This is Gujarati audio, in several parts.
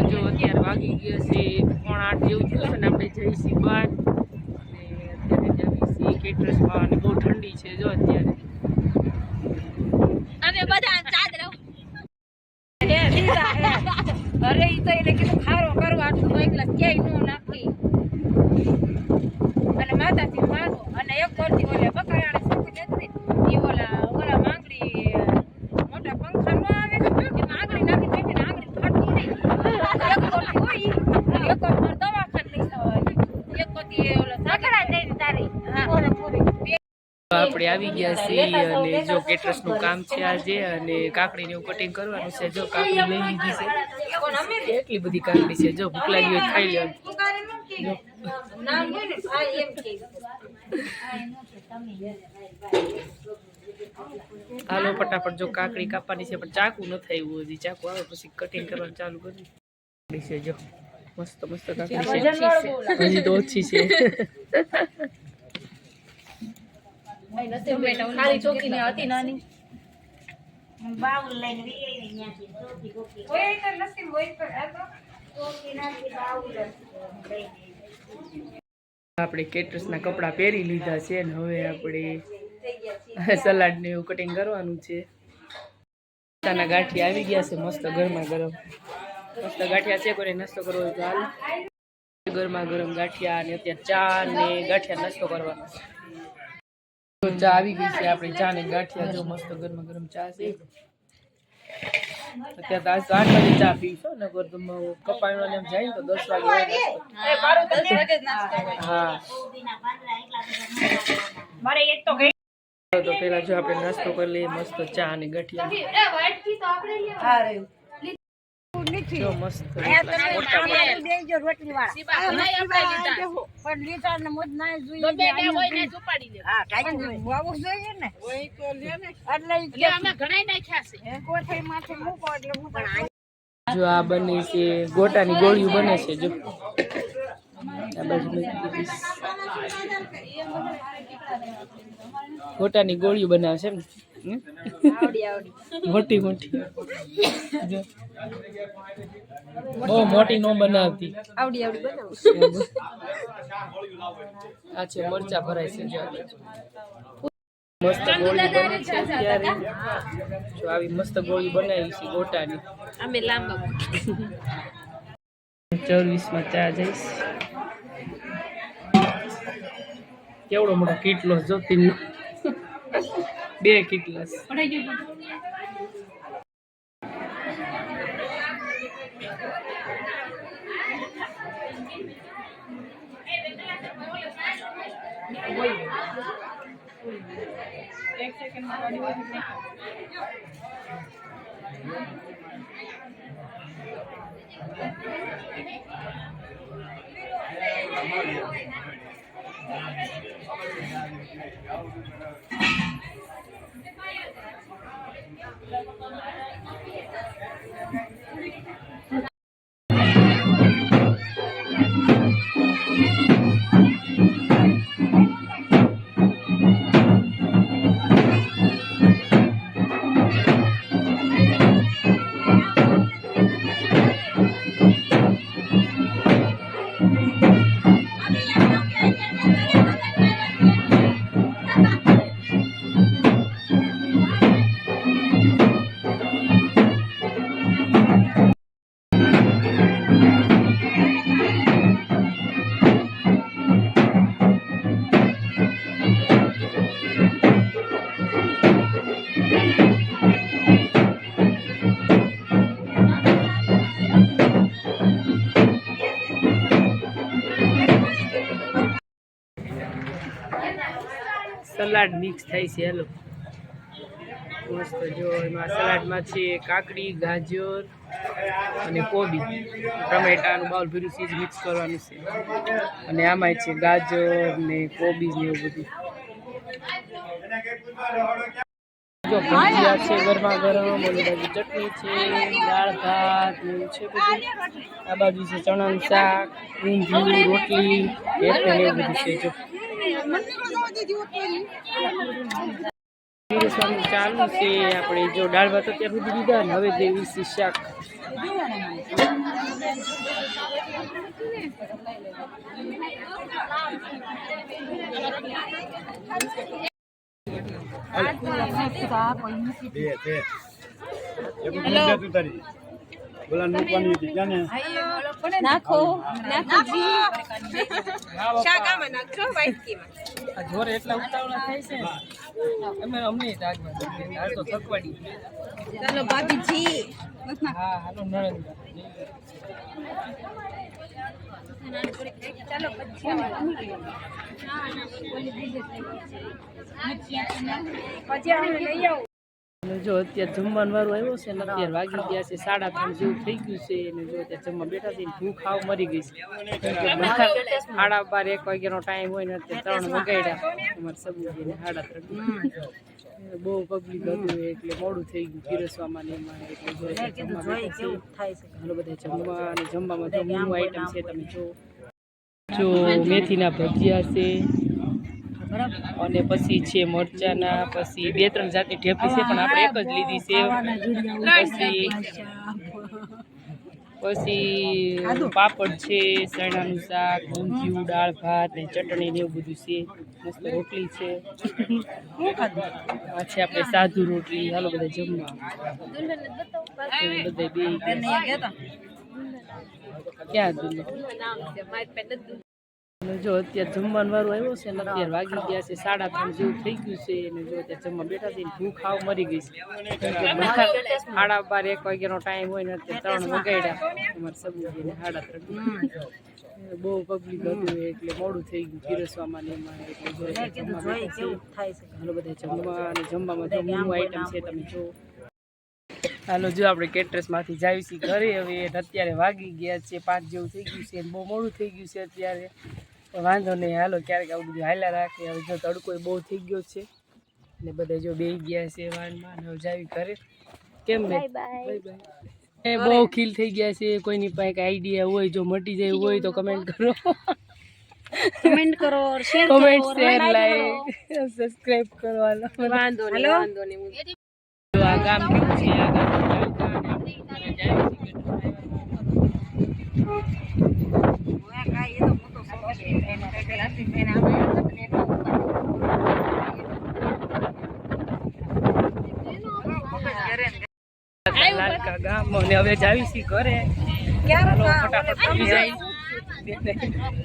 જો અત્યારે વાગી ગયા છે 7:30 જેવું થયું છે ને આપણે જઈશી બહાર અને અત્યારે જઈશી કેટરસમાં અને બહુ ઠંડી છે જો અત્યારે અમે બધા ચાદરો અરે ઈ તો એને કીધું ખારો કરવા આટલું એકલા ક્યાંય નો નાખી અને માતાજી માનો અને એક પરથી ઓલે બકાયાને સકું નથી ઈ ઓલા માંગડી મોટા પંખા નો આવે એમાં આંગળી નાખી બેઠીને આંગળી ફાટતી નહીં એક પરથી હોય એક પર દવાખાને લઈ જવાય એક પરથી ઓલા સાકડા દઈ તારી પૂરે પૂરી આપણે આવી ગયા છીએ અને જો કેટરસનું કામ છે આજે અને કાકડીને એવું કટિંગ કરવાનું છે જો કાકડી લઈ લીધી છે એટલી બધી કાકડી છે જો ભૂખ લાગી હોય ખાઈ લેવાનું હાલો ફટાફટ જો કાકડી કાપવાની છે પણ ચાકુ નથી આવ્યું હજી ચાકુ આવે પછી કટિંગ કરવાનું ચાલુ કર્યું છે જો મસ્ત મસ્ત કાકડી છે હજી તો ઓછી છે ખાલી ચોકી ને હતી નાની બાઉલ લઈને વીઈ ન્યાથી ચોકી ગોકી ઓય તો નસીબ હોય તો આ તો ચોકી નાથી બાઉલ આપણે કેટરસના કપડા પહેરી લીધા છે અને હવે આપણે સલાડ ને એવું કટિંગ કરવાનું છે નાના ગાંઠિયા આવી ગયા છે મસ્ત ગરમા ગરમ મસ્ત ગાંઠિયા છે કોઈને નાસ્તો કરવો હોય તો હાલ ગરમા ગરમ ગાંઠિયા અને અત્યારે ચા ને ગાંઠિયા નાસ્તો કરવાનો છે ચા આવી ગઈ છે આપણે ચા ને ગાંઠિયા જો મસ્ત ગરમા ગરમ ચા છે અત્યારે તો 8 વાગે ચા પીશો ને અગર તમે કપાયવાને એમ જાય તો 10 વાગે હા મારે એક તો તો પેલા જો આપણે નાસ્તો કરી લઈએ મસ્ત ચા અને ગાંઠિયા જો મસ્ત દેજો રોટલી વાળા પણ લીટર ને મોજ ના જોઈએ બે હોયને ઉપાડી દે હા ટાઈમ બાબુ જોઈએ ને ઓય તો લે ને એટલે અમે ઘણાય નાખ્યા છે કોઠાઈ માથે મૂકો એટલે હું પણ જો આ બને છે ગોટાની ગોળીઓ બને છે જો આ બાજુ ગોટાની ગોળીઓ બનાવે છે ને મોટી મોટી જો બહુ મોટી નો બનાવતી આવડી બનાવું આ છે મરચા ભરાય છે જો મસ્ત ગોળી બને છે અત્યારે જો આવી મસ્ત ગોળી બનાવી છે ગોટાની અમે લાંબા 24 માં ચા જઈશ કેવડો મોટો કીટલો જો તીન 2 કીટલાસ एक सेकंड સલાડ મિક્સ થાય છે હેલો મસ્ત જો એમાં સલાડમાં છે કાકડી ગાજર અને કોબી ટમેટાનું બાઉલ ભર્યું છે મિક્સ કરવાનું છે અને આમાં છે ગાજર ને કોબી ને એવું બધું જો ભજીયા છે ગરમા ગરમ ઓલી બાજુ ચટણી છે દાળ ભાત એવું છે બધું આ બાજુ છે ચણાનું શાક ઊંધિયું રોટલી એવું બધું છે જો ચાલુ છે આપણે જો દાળ ભાત અત્યાર સુધી દીધા ને હવે દેવી છે શાક નાખો જોર એટલા ઉતાવળા થાય છે અમે અમને હાલ તો થકવાડી ચાલો ભાભીજી હા હાલો નરેન્દ્ર ચાલો પછી લઈ આવો. જો અત્યારે જમવાનું વાળું આવ્યો છે ને અત્યારે વાગી ગયા છે 3:30 જેવું થઈ ગયું છે અને જો અત્યારે જમવા બેઠા છે ભૂખ ખાવ મરી ગઈ છે 12:30 1 વાગ્યાનો ટાઈમ હોય ને અત્યારે 3 વગાડ્યા અમારે સબુજીને 3:30 બહુ પબ્લિક હતું એટલે મોડું થઈ ગયું પીરસવામાં ને એમાં એટલે જો જમવા બેઠા છે ઘણો બધા જમવા અને જમવામાં જો ન્યૂ આઈટમ છે તમે જો મેથીના ભજીયા છે અને પછી છે મરચાના પછી 2-3 જાતની ઢેપલી છે પણ આપણે એક જ લીધી છે પછી પાપડ છે ચણાનું શાક ઊંધિયું દાળ ભાત ને ચટણી ને એવું બધું છે મસ્ત રોટલી છે આ છે આપણે સાદુ રોટલી હાલો બધા જમવા બધા બે ક્યાં જો અત્યારે જમવાનું વાળું આવ્યો છે ને અત્યારે વાગી ગયા છે 3:30 જેવું થઈ ગયું છે અને જો અત્યારે જમવા બેઠા છે ભૂખ ખાવ મરી ગઈ છે 12:30 1 વાગ્યાનો ટાઈમ હોય ને અત્યારે 3 વગાડ્યા અમારે સબુજીને 3:30 બહુ પબ્લિક હતું એટલે મોડું થઈ ગયું પીરસવામાં ને એમાં એટલે જો જમવા બેઠા છે ઘણો બધા જમવા અને જમવામાં જો ન્યૂ આઈટમ છે તમે જો હાલો જો આપણે કેટરસમાંથી જાવી છીએ ઘરે હવે અત્યારે વાગી ગયા છે 5 જેવું થઈ ગયું છે બહુ મોડું થઈ ગયું છે અત્યારે વાંધો નહીં હાલો ક્યારેક આવું બધું હાલ્યા રાખે હવે જો તડકો બહુ થઈ ગયો છે ને બધા જો બેસી ગયા છે વાનમાં હવે જાવી ઘરે કેમ બે બાય બાય બહુ ખીલ થઈ ગયા છે કોઈની પાસે કઈ આઈડિયા હોય જો મટી જાય હોય તો કમેન્ટ કરો શેર લાઈક સબસ્ક્રાઇબ કરો હાલો વાંધો નહીં આ ગામ કેવું છે આ ગામ ગામ અને હવે જાવી છીએ ઘરે ફટાફટ પહોંચી જાય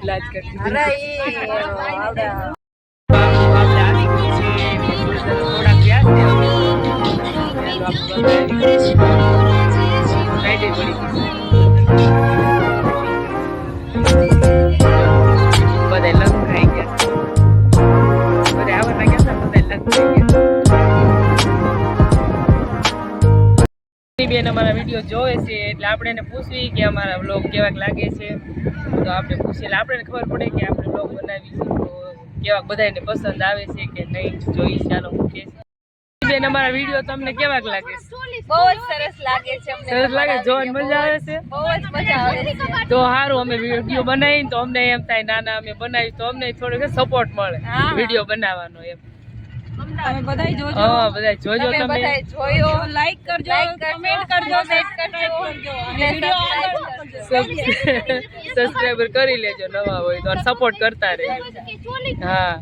લાજ કરતી થોડાક ગયા બધા લંગ ખાઈ ગયા બધા આવડતા ગયા બધા લંગ ખાઈ ગયા બેન અમારા વિડીયો જોવે છે એટલે આપણે એને પૂછવી કે અમારા વ્લોગ કેવાક લાગે છે તો આપણે પૂછીએ એટલે આપણને ખબર પડે કે આપણે વ્લોગ બનાવી છે તો કેવાક બધાને પસંદ આવે છે કે નહીં જોઈ ચાલો મૂકીએ બેન અમારા વિડીયો તમને કેવાક લાગે છે બહુ જ સરસ લાગે છે અમને સરસ લાગે જોવાની મજા આવે છે બહુ જ મજા આવે છે તો સારું અમે વિડીયો બનાવીને તો અમને એમ થાય નાના અમે બનાવી તો અમને થોડોક સપોર્ટ મળે વિડીયો બનાવવાનો એમ તમે બધાય જોજો હા બધા જોજો તમે બધાય જોયો લાઈક કરજો કમેન્ટ કરજો શેર કરજો અને સબસ્ક્રાઇબર કરી લેજો નવા હોય તો સપોર્ટ કરતા રહેજો હા